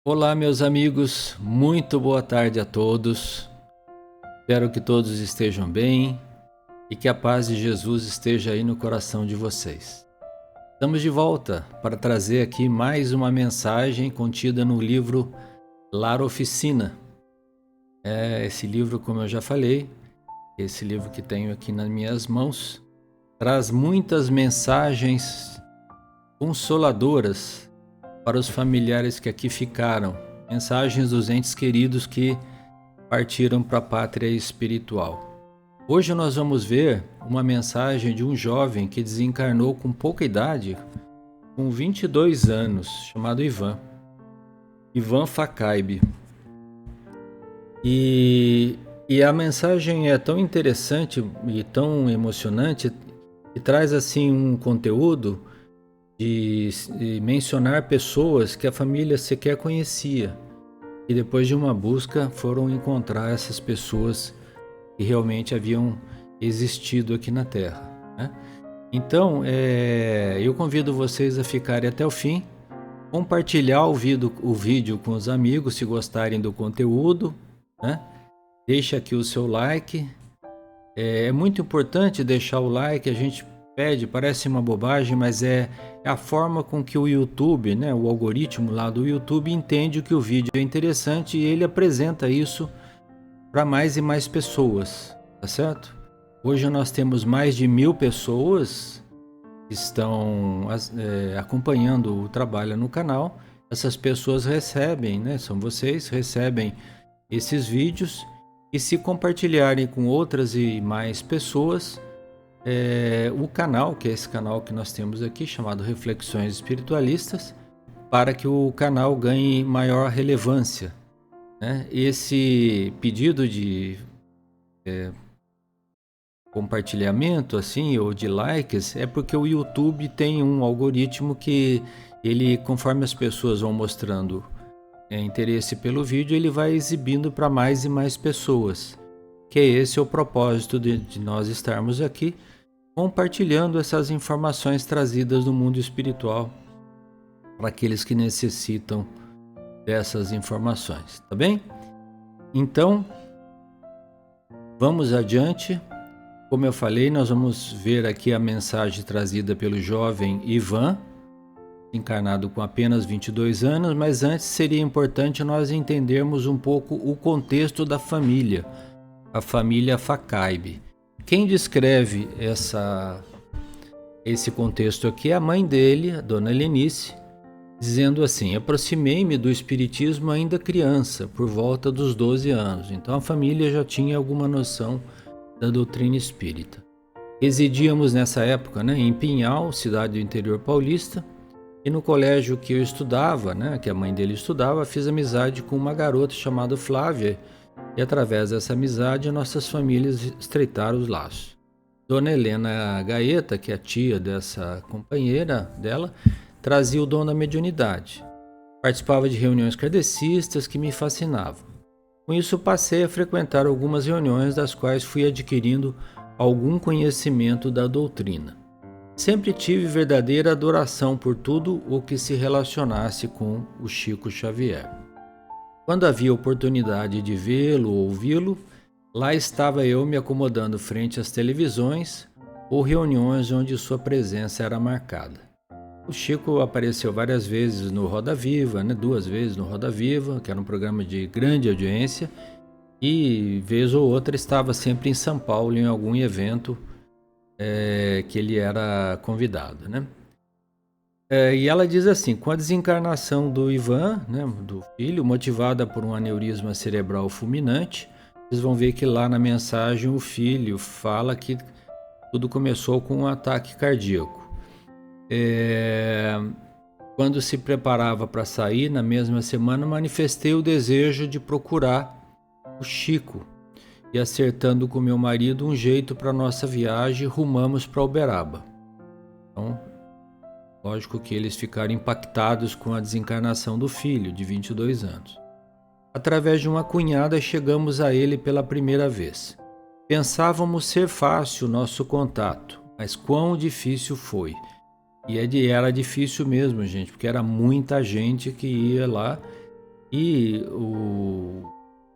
Olá, meus amigos, muito boa tarde a todos. Espero que todos estejam bem e que a paz de Jesus esteja aí no coração de vocês. Estamos de volta para trazer aqui mais uma mensagem contida no livro Lar Oficina. Esse livro, como eu já falei, esse livro que tenho aqui nas minhas mãos, traz muitas mensagens consoladoras para os familiares que aqui ficaram, mensagens dos entes queridos que partiram para a pátria espiritual. Hoje nós vamos ver uma mensagem de um jovem que desencarnou com pouca idade, com 22 anos, chamado Ivan Facaibe. E a mensagem é tão interessante e tão emocionante e traz assim um conteúdo de mencionar pessoas que a família sequer conhecia e depois de uma busca foram encontrar essas pessoas que realmente haviam existido aqui na Terra, né? Então, eu convido vocês a ficarem até o fim, compartilhar o vídeo com os amigos se gostarem do conteúdo, né? Deixa aqui o seu like. É muito importante deixar o like, a gente pede, parece uma bobagem, mas é a forma com que o YouTube, né, o algoritmo lá do YouTube entende que o vídeo é interessante e ele apresenta isso para mais e mais pessoas, tá certo? Hoje nós temos mais de 1000 pessoas que estão acompanhando o trabalho no canal. Essas pessoas recebem, né, são vocês, recebem esses vídeos e se compartilharem com outras e mais pessoas, o canal, que é esse canal que nós temos aqui, chamado Reflexões Espiritualistas, para que o canal ganhe maior relevância, né? Esse pedido de compartilhamento assim, ou de likes, é porque o YouTube tem um algoritmo que ele, conforme as pessoas vão mostrando interesse pelo vídeo, ele vai exibindo para mais e mais pessoas, que esse é o propósito de nós estarmos aqui, compartilhando essas informações trazidas do mundo espiritual para aqueles que necessitam dessas informações, tá bem? Então, vamos adiante. Como eu falei, nós vamos ver aqui a mensagem trazida pelo jovem Ivan, encarnado com apenas 22 anos, mas antes seria importante nós entendermos um pouco o contexto da família, a família Facaibe. Quem descreve esse contexto aqui é a mãe dele, a dona Helenice, dizendo assim: aproximei-me do espiritismo ainda criança, por volta dos 12 anos. Então a família já tinha alguma noção da doutrina espírita. Residíamos nessa época, né, em Pinhal, cidade do interior paulista, e no colégio que eu estudava, né, que a mãe dele estudava, fiz amizade com uma garota chamada Flávia, e através dessa amizade nossas famílias estreitaram os laços. Dona Helena Gaeta, que é a tia dessa companheira dela, trazia o dom da mediunidade. Participava de reuniões kardecistas que me fascinavam. Com isso passei a frequentar algumas reuniões das quais fui adquirindo algum conhecimento da doutrina. Sempre tive verdadeira adoração por tudo o que se relacionasse com o Chico Xavier. Quando havia oportunidade de vê-lo ou ouvi-lo, lá estava eu me acomodando frente às televisões ou reuniões onde sua presença era marcada. O Chico apareceu várias vezes no Roda Viva, né? 2 vezes no Roda Viva, que era um programa de grande audiência, e vez ou outra estava sempre em São Paulo em algum evento que ele era convidado, né? E ela diz assim: com a desencarnação do Ivan, né, do filho, motivada por um aneurisma cerebral fulminante, vocês vão ver que lá na mensagem o filho fala que tudo começou com um ataque cardíaco. Quando se preparava para sair, na mesma semana, manifestei o desejo de procurar o Chico e, acertando com meu marido um jeito para nossa viagem, rumamos para Uberaba. Então, lógico que eles ficaram impactados com a desencarnação do filho, de 22 anos. Através de uma cunhada, chegamos a ele pela primeira vez. Pensávamos ser fácil o nosso contato, mas quão difícil foi. E era difícil mesmo, gente, porque era muita gente que ia lá E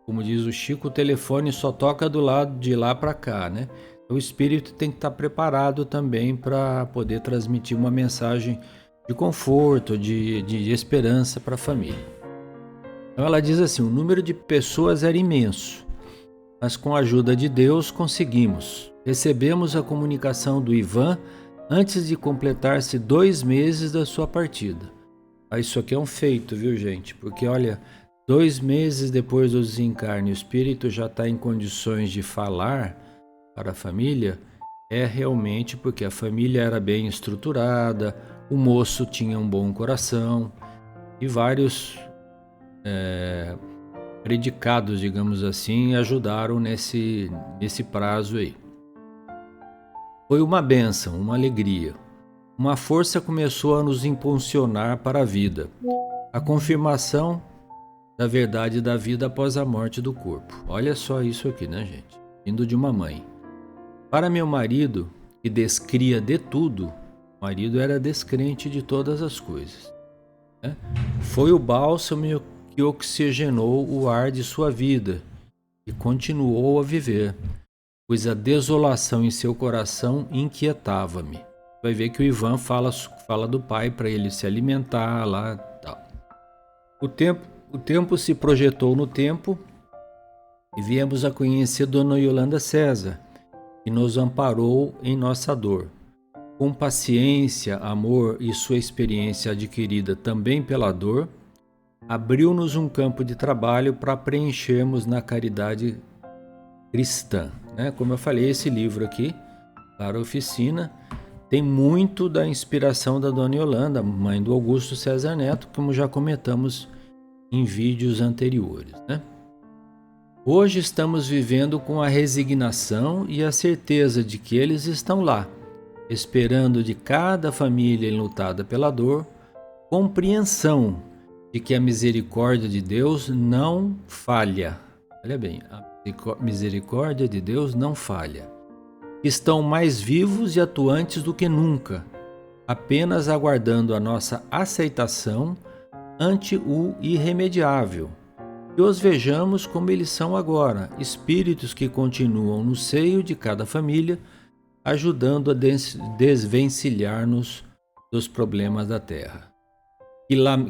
como diz o Chico, o telefone só toca do lado de lá para cá, né? O espírito tem que estar preparado também para poder transmitir uma mensagem de conforto, de esperança para a família. Então ela diz assim: o número de pessoas era imenso, mas com a ajuda de Deus conseguimos. Recebemos a comunicação do Ivan antes de completar-se 2 meses da sua partida. Isso aqui é um feito, viu, gente? Porque olha, 2 meses depois do desencarne, o espírito já está em condições de falar para a família. É realmente porque a família era bem estruturada, o moço tinha um bom coração e vários predicados, digamos assim, ajudaram nesse prazo aí. Foi uma bênção, uma alegria. Uma força começou a nos impulsionar para a vida. A confirmação da verdade da vida após a morte do corpo. Olha só isso aqui, né, gente? Vindo de uma mãe. Para meu marido, que descria de tudo, o marido era descrente de todas as coisas, né? Foi o bálsamo que oxigenou o ar de sua vida e continuou a viver, pois a desolação em seu coração inquietava-me. Vai ver que o Ivan fala do pai para ele se alimentar lá, tal. O tempo se projetou no tempo e viemos a conhecer Dona Yolanda César, que nos amparou em nossa dor. Com paciência, amor e sua experiência adquirida também pela dor, abriu-nos um campo de trabalho para preenchermos na caridade cristã, né? Como eu falei, esse livro aqui, para a oficina, tem muito da inspiração da Dona Yolanda, mãe do Augusto César Neto, como já comentamos em vídeos anteriores, né? Hoje estamos vivendo com a resignação e a certeza de que eles estão lá, esperando de cada família enlutada pela dor, compreensão de que a misericórdia de Deus não falha. Olha bem, a misericórdia de Deus não falha. Estão mais vivos e atuantes do que nunca, apenas aguardando a nossa aceitação ante o irremediável. E os vejamos como eles são agora, espíritos que continuam no seio de cada família, ajudando a desvencilhar-nos dos problemas da terra.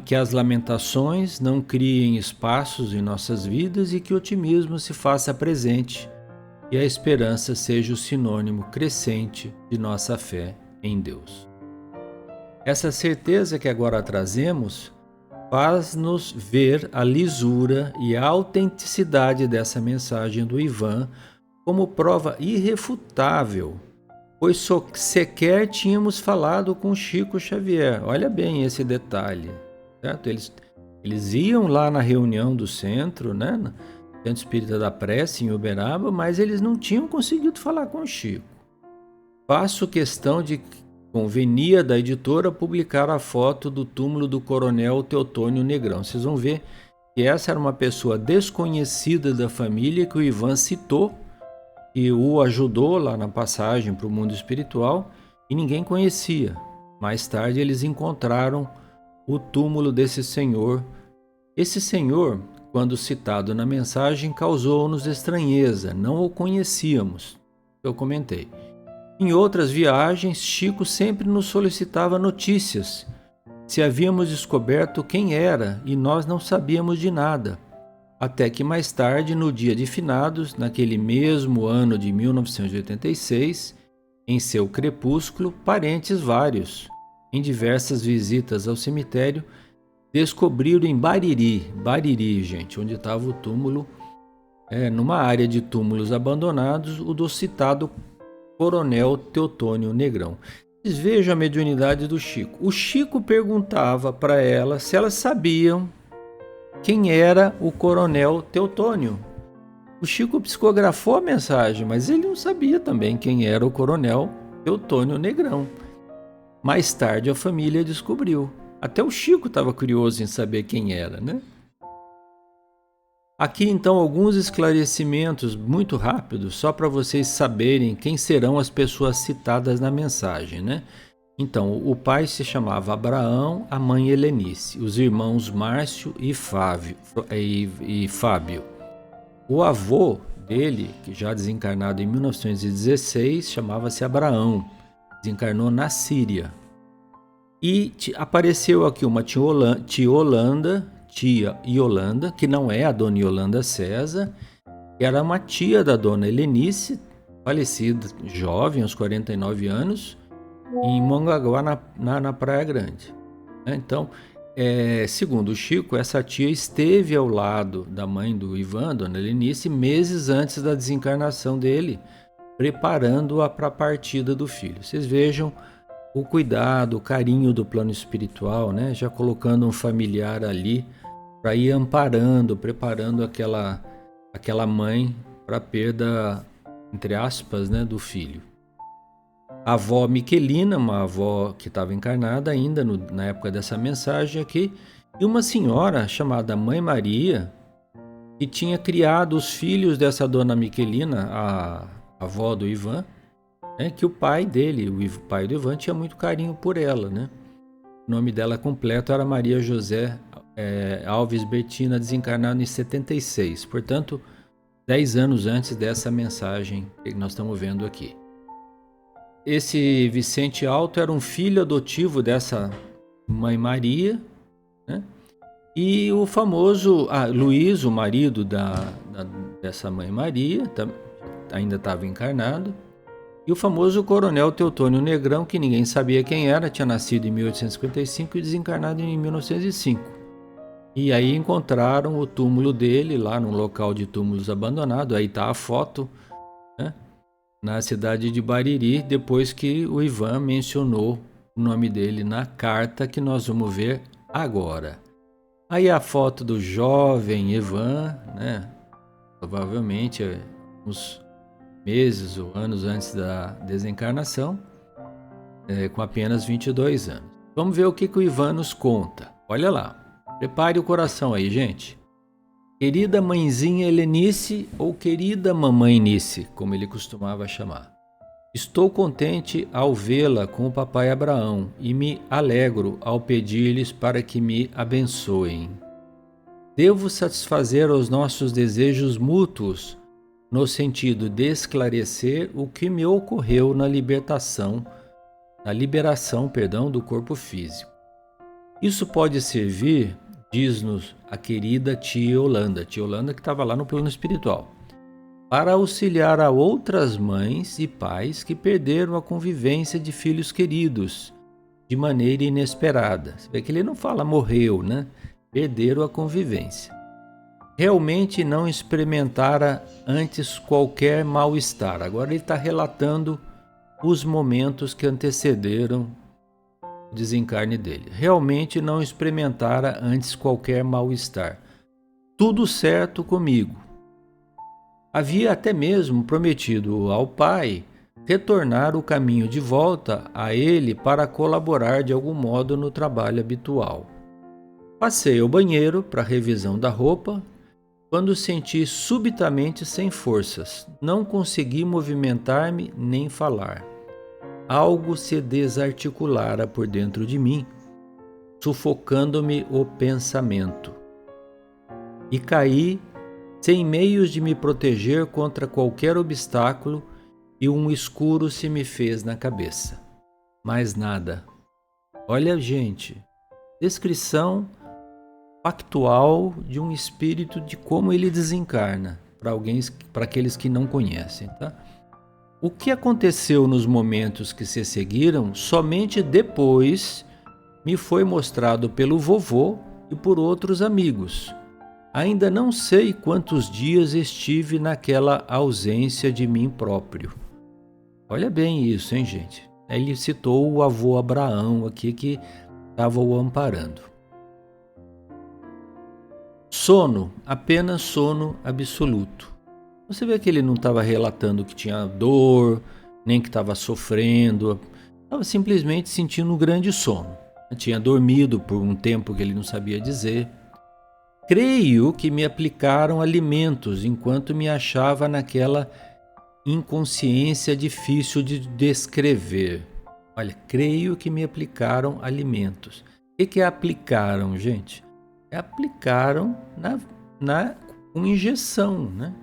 Que as lamentações não criem espaços em nossas vidas e que o otimismo se faça presente e a esperança seja o sinônimo crescente de nossa fé em Deus. Essa certeza que agora trazemos faz-nos ver a lisura e a autenticidade dessa mensagem do Ivan como prova irrefutável, pois sequer tínhamos falado com Chico Xavier. Olha bem esse detalhe, certo? Eles iam lá na reunião do centro, né? No Centro Espírita da Prece, em Uberaba, mas eles não tinham conseguido falar com o Chico. Faço questão de, convenia da editora, publicar a foto do túmulo do Coronel Teotônio Negrão. Vocês vão ver que essa era uma pessoa desconhecida da família que o Ivan citou e o ajudou lá na passagem para o mundo espiritual e ninguém conhecia. Mais tarde eles encontraram o túmulo desse senhor. Esse senhor, quando citado na mensagem, causou-nos estranheza, não o conhecíamos. Eu comentei. Em outras viagens, Chico sempre nos solicitava notícias, se havíamos descoberto quem era e nós não sabíamos de nada. Até que mais tarde, no dia de finados, naquele mesmo ano de 1986, em seu crepúsculo, parentes vários, em diversas visitas ao cemitério, descobriram em Bariri, gente, onde estava o túmulo, numa área de túmulos abandonados, o do citado Coronel Teotônio Negrão. Vocês vejam a mediunidade do Chico. O Chico perguntava para ela se elas sabiam quem era o Coronel Teotônio. O Chico psicografou a mensagem, mas ele não sabia também quem era o Coronel Teotônio Negrão. Mais tarde a família descobriu. Até o Chico estava curioso em saber quem era, né? Aqui então alguns esclarecimentos muito rápidos, só para vocês saberem quem serão as pessoas citadas na mensagem, né? Então, o pai se chamava Abraão, a mãe Helenice, os irmãos Márcio e Fábio. O avô dele, que já desencarnado em 1916, chamava-se Abraão, desencarnou na Síria. E apareceu aqui uma tia Yolanda, que não é a dona Yolanda César, que era uma tia da dona Helenice, falecida jovem, aos 49 anos, em Mongaguá, na Praia Grande. Então, segundo o Chico, essa tia esteve ao lado da mãe do Ivan, dona Helenice, meses antes da desencarnação dele, preparando-a para a partida do filho. Vocês vejam o cuidado, o carinho do plano espiritual, né? Já colocando um familiar ali para ir amparando, preparando aquela mãe para a perda, entre aspas, né, do filho. A avó Miquelina, uma avó que estava encarnada ainda na época dessa mensagem aqui, e uma senhora chamada Mãe Maria, que tinha criado os filhos dessa dona Miquelina, a avó do Ivan, que o pai dele, o pai do Ivan, tinha muito carinho por ela, né? O nome dela completo era Maria José Alves Bertina, desencarnada em 76, portanto, 10 anos antes dessa mensagem que nós estamos vendo aqui. Esse Vicente Alto era um filho adotivo dessa Mãe Maria, né? E o famoso Luiz, o marido dessa Mãe Maria, ainda estava encarnado. E o famoso Coronel Teutônio Negrão, que ninguém sabia quem era, tinha nascido em 1855 e desencarnado em 1905. E aí encontraram o túmulo dele lá num local de túmulos abandonado, aí está a foto, né, na cidade de Bariri, depois que o Ivan mencionou o nome dele na carta que nós vamos ver agora. Aí a foto do jovem Ivan, né, provavelmente uns meses ou anos antes da desencarnação, com apenas 22 anos. Vamos ver o que o Ivan nos conta. Olha lá, prepare o coração aí, gente. Querida mãezinha Helenice, ou querida mamãe Nice, como ele costumava chamar. Estou contente ao vê-la com o papai Abraão e me alegro ao pedir-lhes para que me abençoem. Devo satisfazer aos nossos desejos mútuos no sentido de esclarecer o que me ocorreu na liberação do corpo físico. Isso pode servir, diz-nos a querida tia Yolanda que estava lá no plano espiritual, para auxiliar a outras mães e pais que perderam a convivência de filhos queridos de maneira inesperada. Você vê que ele não fala morreu, né? Perderam a convivência. Realmente não experimentara antes qualquer mal-estar. Agora ele está relatando os momentos que antecederam o desencarne dele. Realmente não experimentara antes qualquer mal-estar. Tudo certo comigo. Havia até mesmo prometido ao pai retornar o caminho de volta a ele para colaborar de algum modo no trabalho habitual. Passei ao banheiro para revisão da roupa, quando senti subitamente sem forças. Não consegui movimentar-me nem falar. Algo se desarticulara por dentro de mim, sufocando-me o pensamento. E caí sem meios de me proteger contra qualquer obstáculo e um escuro se me fez na cabeça. Mais nada. Olha, gente, descrição factual de um espírito, de como ele desencarna, para aqueles que não conhecem, tá? O que aconteceu nos momentos que se seguiram, somente depois me foi mostrado pelo vovô e por outros amigos. Ainda não sei quantos dias estive naquela ausência de mim próprio. Olha bem isso, hein, gente? Ele citou o avô Abraão aqui, que estava o amparando. Sono, apenas sono absoluto. Você vê que ele não estava relatando que tinha dor, nem que estava sofrendo, estava simplesmente sentindo um grande sono. Tinha dormido por um tempo que ele não sabia dizer. Creio que me aplicaram alimentos enquanto me achava naquela inconsciência difícil de descrever. Olha, creio que me aplicaram alimentos. O que é aplicaram, gente? Aplicaram com injeção, né?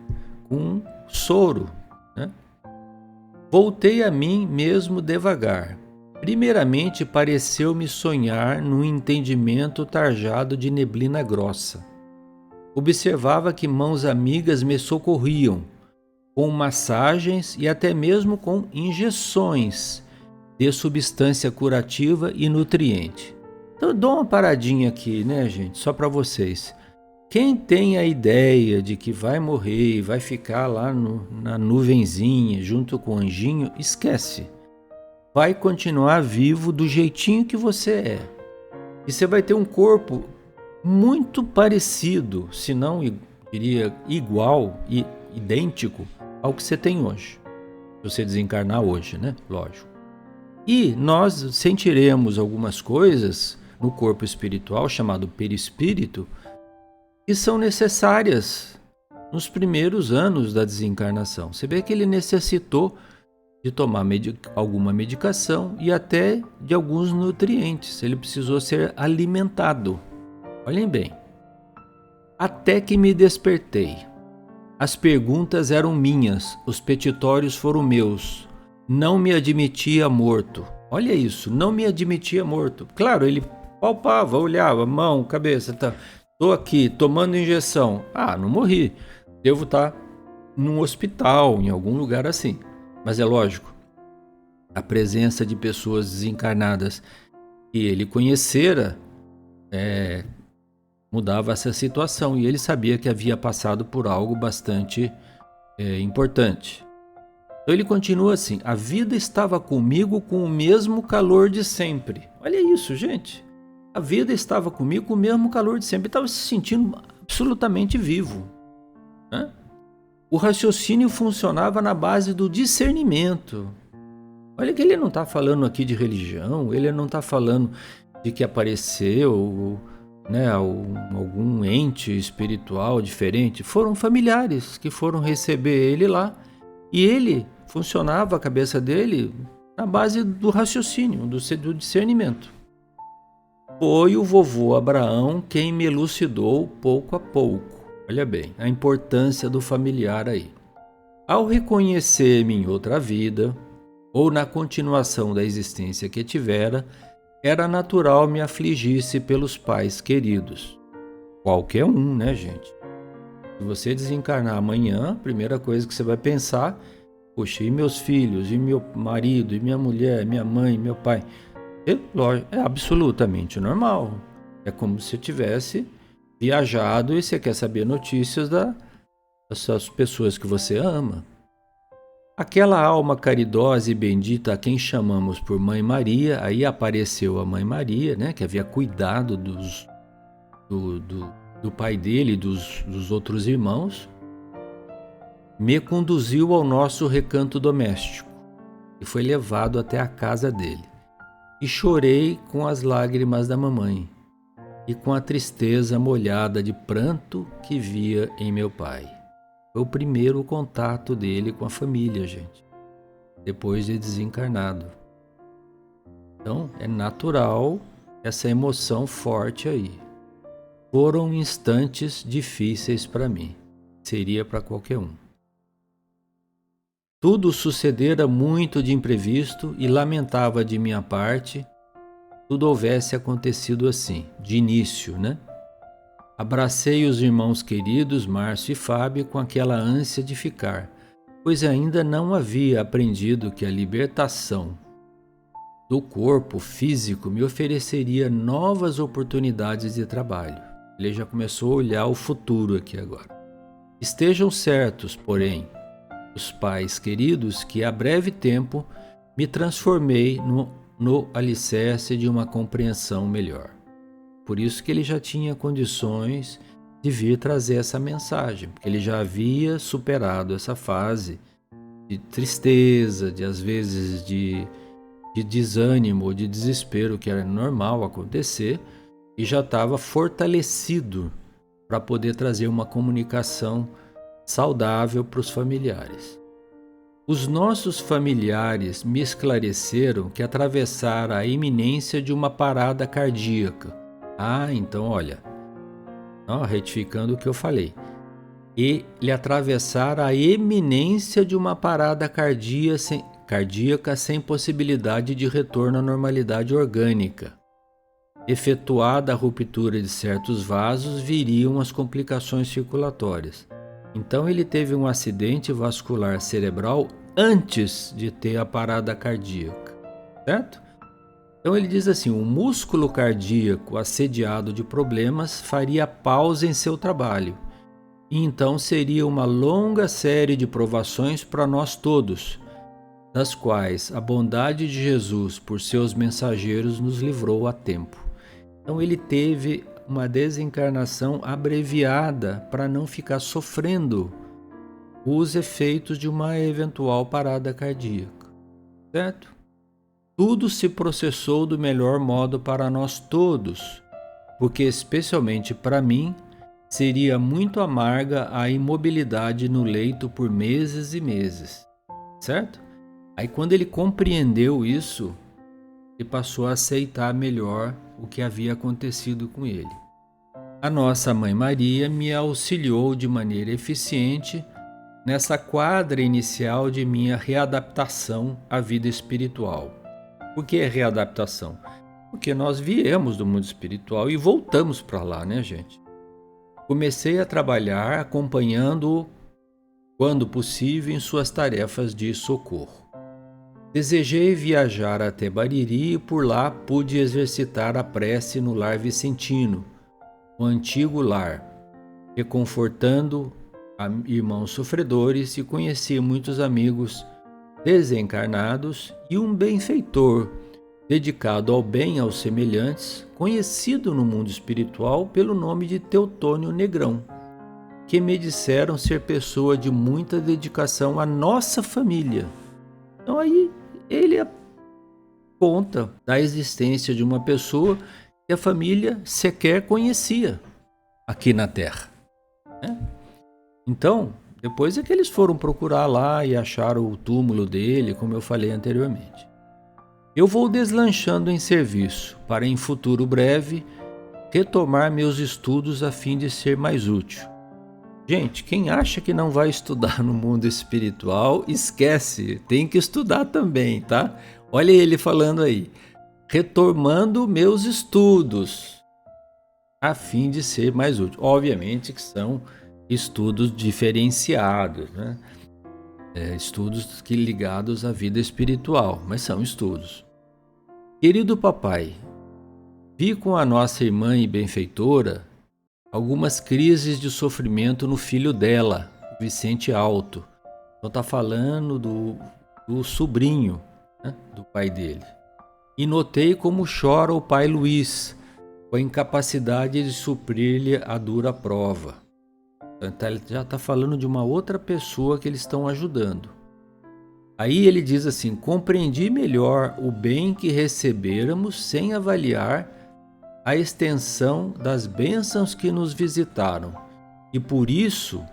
Com soro, né? Voltei a mim mesmo devagar. Primeiramente pareceu-me sonhar num entendimento tarjado de neblina grossa. Observava que mãos amigas me socorriam, com massagens e até mesmo com injeções de substância curativa e nutriente. Então eu dou uma paradinha aqui, né, gente? Só para vocês. Quem tem a ideia de que vai morrer e vai ficar lá na nuvenzinha junto com o anjinho, esquece. Vai continuar vivo do jeitinho que você é. E você vai ter um corpo muito parecido, se não diria igual e idêntico ao que você tem hoje. Se você desencarnar hoje, né? Lógico. E nós sentiremos algumas coisas no corpo espiritual, chamado perispírito, que são necessárias nos primeiros anos da desencarnação. Você vê que ele necessitou de tomar alguma medicação e até de alguns nutrientes. Ele precisou ser alimentado. Olhem bem. Até que me despertei. As perguntas eram minhas, os petitórios foram meus. Não me admitia morto. Olha isso, não me admitia morto. Claro, ele palpava, olhava, mão, cabeça, tá. Estou aqui tomando injeção. Ah, não morri. Devo estar num hospital, em algum lugar assim. Mas é lógico, a presença de pessoas desencarnadas que ele conhecera mudava essa situação. E ele sabia que havia passado por algo bastante importante. Então ele continua assim: a vida estava comigo com o mesmo calor de sempre. Olha isso, gente. A vida estava comigo com o mesmo calor de sempre. Ele estava se sentindo absolutamente vivo, né? O raciocínio funcionava na base do discernimento. Olha que ele não está falando aqui de religião, ele não está falando de que apareceu, né, algum ente espiritual diferente. Foram familiares que foram receber ele lá. E ele funcionava, a cabeça dele, na base do raciocínio, do discernimento. Foi o vovô Abraão quem me elucidou pouco a pouco. Olha bem, a importância do familiar aí. Ao reconhecer-me em outra vida, ou na continuação da existência que tivera, era natural me afligisse pelos pais queridos. Qualquer um, né, gente? Se você desencarnar amanhã, a primeira coisa que você vai pensar: poxa, e meus filhos, e meu marido, e minha mulher, minha mãe, meu pai? É absolutamente normal. É como se eu tivesse viajado e você quer saber notícias dessas pessoas que você ama. Aquela alma caridosa e bendita a quem chamamos por Mãe Maria, aí apareceu a Mãe Maria, né, que havia cuidado do pai dele e dos outros irmãos, me conduziu ao nosso recanto doméstico e foi levado até a casa dele. E chorei com as lágrimas da mamãe e com a tristeza molhada de pranto que via em meu pai. Foi o primeiro contato dele com a família, gente, depois de desencarnado. Então, é natural essa emoção forte aí. Foram instantes difíceis para mim. Seria para qualquer um. Tudo sucedera muito de imprevisto e lamentava de minha parte tudo houvesse acontecido assim, de início, né? Abracei os irmãos queridos, Márcio e Fábio, com aquela ânsia de ficar, pois ainda não havia aprendido que a libertação do corpo físico me ofereceria novas oportunidades de trabalho. Ele já começou a olhar o futuro aqui agora. Estejam certos, porém, os pais queridos, que a breve tempo me transformei no alicerce de uma compreensão melhor. Por isso que ele já tinha condições de vir trazer essa mensagem, porque ele já havia superado essa fase de tristeza, de às vezes de desânimo, de desespero, que era normal acontecer, e já estava fortalecido para poder trazer uma comunicação saudável para os familiares. Os nossos familiares me esclareceram que atravessara a iminência de uma parada cardíaca. Então olha, retificando o que eu falei. Ele atravessara a iminência de uma parada cardíaca sem possibilidade de retorno à normalidade orgânica. Efetuada a ruptura de certos vasos, viriam as complicações circulatórias. Então ele teve um acidente vascular cerebral antes de ter a parada cardíaca, certo? Então ele diz assim, o músculo cardíaco assediado de problemas faria pausa em seu trabalho. E então seria uma longa série de provações para nós todos, das quais a bondade de Jesus por seus mensageiros nos livrou a tempo. Então ele teve uma desencarnação abreviada para não ficar sofrendo os efeitos de uma eventual parada cardíaca, certo? Tudo se processou do melhor modo para nós todos, porque especialmente para mim seria muito amarga a imobilidade no leito por meses e meses, certo? Aí quando ele compreendeu isso, ele passou a aceitar melhor o que havia acontecido com ele. A nossa Mãe Maria me auxiliou de maneira eficiente nessa quadra inicial de minha readaptação à vida espiritual. Por que readaptação? Porque nós viemos do mundo espiritual e voltamos para lá, né, gente? Comecei a trabalhar acompanhando-o, quando possível, em suas tarefas de socorro. Desejei viajar até Bariri e por lá pude exercitar a prece no lar vicentino, o antigo lar, reconfortando irmãos sofredores, e conheci muitos amigos desencarnados e um benfeitor dedicado ao bem aos semelhantes, conhecido no mundo espiritual pelo nome de Teotônio Negrão, que me disseram ser pessoa de muita dedicação à nossa família. Então aí ele conta da existência de uma pessoa que a família sequer conhecia aqui na Terra, né? Então, depois é que eles foram procurar lá e acharam o túmulo dele, como eu falei anteriormente. Eu vou deslanchando em serviço para, em futuro breve, retomar meus estudos a fim de ser mais útil. Gente, quem acha que não vai estudar no mundo espiritual, esquece, tem que estudar também, tá? Olha ele falando aí, retomando meus estudos, a fim de ser mais útil. Obviamente que são estudos diferenciados, né? Estudos ligados à vida espiritual, mas são estudos. Querido papai, vi com a nossa irmã e benfeitora algumas crises de sofrimento no filho dela, Vicente Alto. Então está falando do sobrinho, né, do pai dele. E notei como chora o pai Luiz, com a incapacidade de suprir-lhe a dura prova. Então ele já está falando de uma outra pessoa que eles estão ajudando. Aí ele diz assim, compreendi melhor o bem que recebêramos sem avaliar a extensão das bênçãos que nos visitaram, e por isso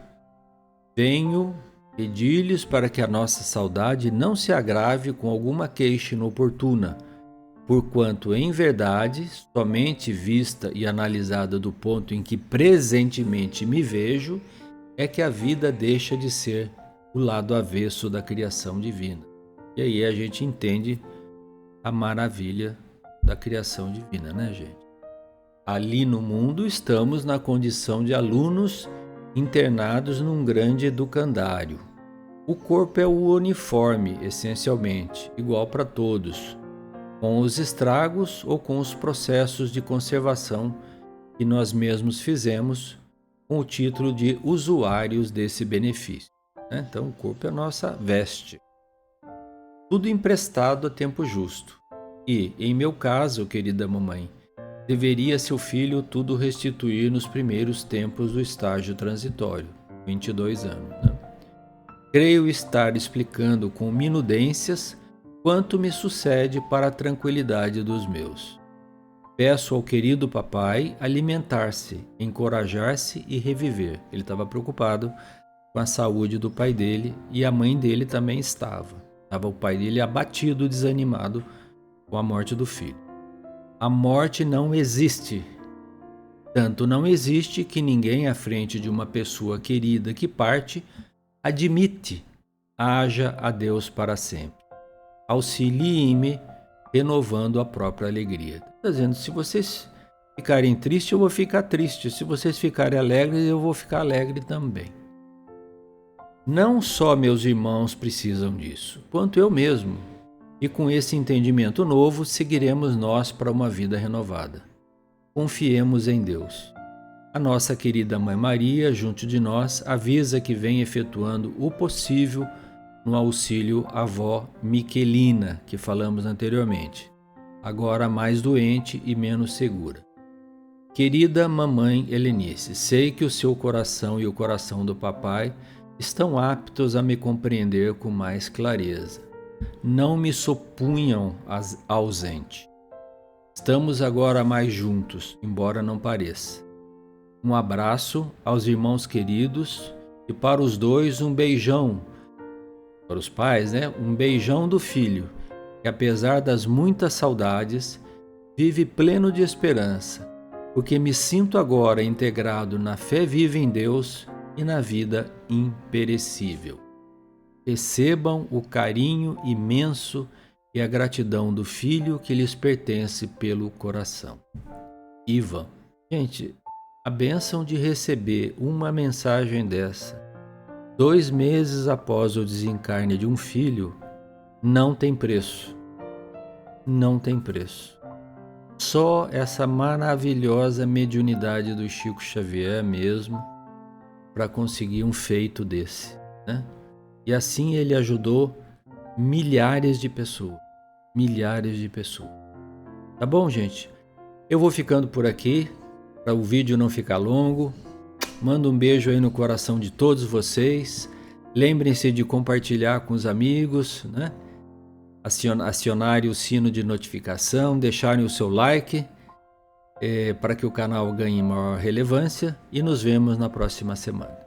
venho pedir-lhes para que a nossa saudade não se agrave com alguma queixa inoportuna, porquanto, em verdade, somente vista e analisada do ponto em que presentemente me vejo, é que a vida deixa de ser o lado avesso da criação divina. E aí a gente entende a maravilha da criação divina, né, gente? Ali no mundo estamos na condição de alunos internados num grande educandário. O corpo é o uniforme, essencialmente, igual para todos, com os estragos ou com os processos de conservação que nós mesmos fizemos, com o título de usuários desse benefício, né? Então o corpo é a nossa veste. Tudo emprestado a tempo justo. E, em meu caso, querida mamãe, deveria seu filho tudo restituir nos primeiros tempos do estágio transitório, 22 anos. Né? Creio estar explicando com minudências quanto me sucede para a tranquilidade dos meus. Peço ao querido papai alimentar-se, encorajar-se e reviver. Ele estava preocupado com a saúde do pai dele, e a mãe dele também estava. Estava o pai dele abatido, desanimado com a morte do filho. A morte não existe. Tanto não existe que ninguém à frente de uma pessoa querida que parte admite: haja a Deus para sempre. Auxiliem-me renovando a própria alegria. Está dizendo, se vocês ficarem tristes, eu vou ficar triste. Se vocês ficarem alegres, eu vou ficar alegre também. Não só meus irmãos precisam disso, quanto eu mesmo. E com esse entendimento novo, seguiremos nós para uma vida renovada. Confiemos em Deus. A nossa querida Mãe Maria, junto de nós, avisa que vem efetuando o possível no auxílio à avó Miquelina, que falamos anteriormente, agora mais doente e menos segura. Querida Mamãe Helenice, sei que o seu coração e o coração do papai estão aptos a me compreender com mais clareza. Não me supunham ausente. Estamos agora mais juntos, embora não pareça. Um abraço aos irmãos queridos e para os dois um beijão. Para os pais, um beijão do filho, que apesar das muitas saudades, vive pleno de esperança, porque me sinto agora integrado na fé viva em Deus e na vida imperecível. Recebam o carinho imenso e a gratidão do filho que lhes pertence pelo coração. Ivan. Gente, a bênção de receber uma mensagem dessa 2 meses após o desencarne de um filho não tem preço. Não tem preço. Só essa maravilhosa mediunidade do Chico Xavier mesmo para conseguir um feito desse, né? E assim ele ajudou milhares de pessoas. Milhares de pessoas. Tá bom, gente? Eu vou ficando por aqui, para o vídeo não ficar longo. Mando um beijo aí no coração de todos vocês. Lembrem-se de compartilhar com os amigos, né? Acionarem o sino de notificação, deixarem o seu like, para que o canal ganhe maior relevância. E nos vemos na próxima semana.